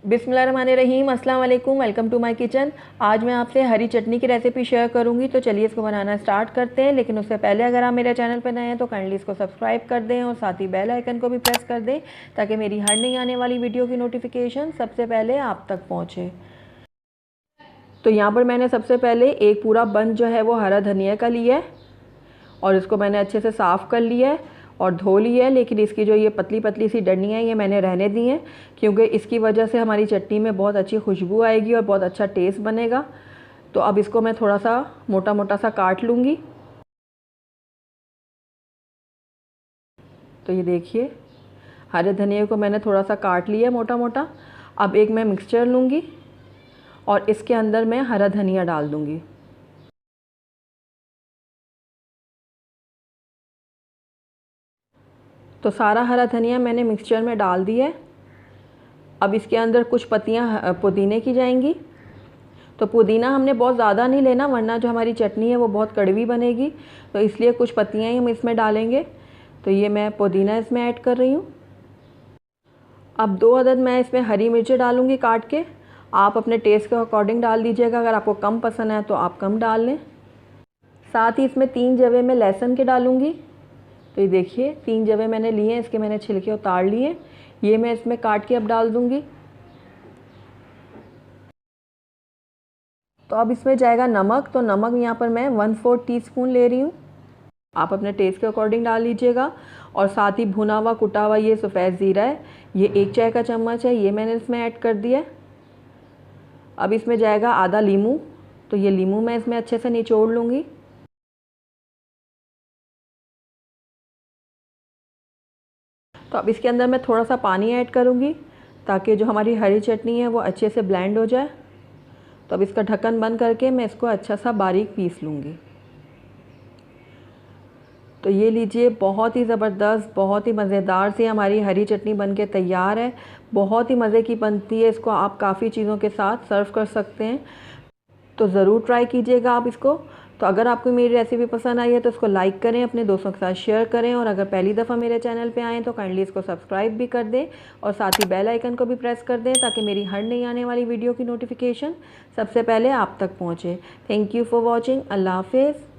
बिस्मिल्लाहिर्रहमानिर्रहीम, अस्सलाम वालेकुम। Welcome to my kitchen. आज मैं आपसे हरी चटनी की रेसिपी शेयर करूंगी, तो चलिए इसको बनाना स्टार्ट करते हैं। लेकिन उससे पहले अगर आप मेरे चैनल पर नए हैं तो काइंडली इसको सब्सक्राइब कर दें और साथ ही बेल आइकन को भी प्रेस कर दें ताकि मेरी हर नई आने वाली वीडियो की नोटिफिकेशन सबसे पहले आप तक पहुँचे। तो यहाँ पर मैंने सबसे पहले एक पूरा बंच जो है वो हरा धनिया का लिया है और इसको मैंने अच्छे से साफ़ कर लिया है और धो लिया है। लेकिन इसकी जो ये पतली पतली सी डंडियाँ हैं ये मैंने रहने दी हैं, क्योंकि इसकी वजह से हमारी चटनी में बहुत अच्छी खुशबू आएगी और बहुत अच्छा टेस्ट बनेगा। तो अब इसको मैं थोड़ा सा मोटा मोटा सा काट लूँगी। तो ये देखिए, हरे धनिया को मैंने थोड़ा सा काट लिया मोटा मोटा। अब एक मैं मिक्सचर लूँगी और इसके अंदर मैं हरा धनिया डाल दूँगी। तो सारा हरा धनिया मैंने मिक्सचर में डाल दिया है। अब इसके अंदर कुछ पत्तियां पुदीने की जाएंगी। तो पुदीना हमने बहुत ज़्यादा नहीं लेना, वरना जो हमारी चटनी है वो बहुत कड़वी बनेगी, तो इसलिए कुछ पत्तियां ही हम इसमें डालेंगे। तो ये मैं पुदीना इसमें ऐड कर रही हूँ। अब 2 अदद मैं इसमें हरी मिर्चें डालूँगी काट के। आप अपने टेस्ट के अकॉर्डिंग डाल दीजिएगा, अगर आपको कम पसंद है तो आप कम डाल लें। साथ ही इसमें 3 जवे मैं लहसुन के डालूँगी। तो ये देखिए, 3 जवे मैंने लिए हैं, इसके मैंने छिलके उतार लिए। ये मैं इसमें काट के अब डाल दूँगी। तो अब इसमें जाएगा नमक। तो नमक यहाँ पर मैं 1/4 टीस्पून ले रही हूँ, आप अपने टेस्ट के अकॉर्डिंग डाल लीजिएगा। और साथ ही भुना हुआ कुटा हुआ ये सफ़ेद ज़ीरा है, ये 1 चाय का चम्मच है, ये मैंने इसमें ऐड कर दिया है। अब इसमें जाएगा आधा लीमू। तो ये लीमू मैं इसमें अच्छे से निचोड़ लूँगी। तो अब इसके अंदर मैं थोड़ा सा पानी ऐड करूँगी ताकि जो हमारी हरी चटनी है वो अच्छे से ब्लेंड हो जाए। तो अब इसका ढक्कन बंद करके मैं इसको अच्छा सा बारीक पीस लूँगी। तो ये लीजिए, बहुत ही ज़बरदस्त, बहुत ही मज़ेदार सी हमारी हरी चटनी बनके तैयार है। बहुत ही मज़े की बनती है, इसको आप काफ़ी चीज़ों के साथ सर्व कर सकते हैं। तो ज़रूर ट्राई कीजिएगा आप इसको। तो अगर आपको मेरी रेसिपी पसंद आई है तो इसको लाइक करें, अपने दोस्तों के साथ शेयर करें, और अगर पहली दफ़ा मेरे चैनल पे आएँ तो काइंडली इसको सब्सक्राइब भी कर दें और साथ ही बेल आइकन को भी प्रेस कर दें ताकि मेरी हर नई आने वाली वीडियो की नोटिफिकेशन सबसे पहले आप तक पहुँचे। Thank you for watching. Allah हाफिज़।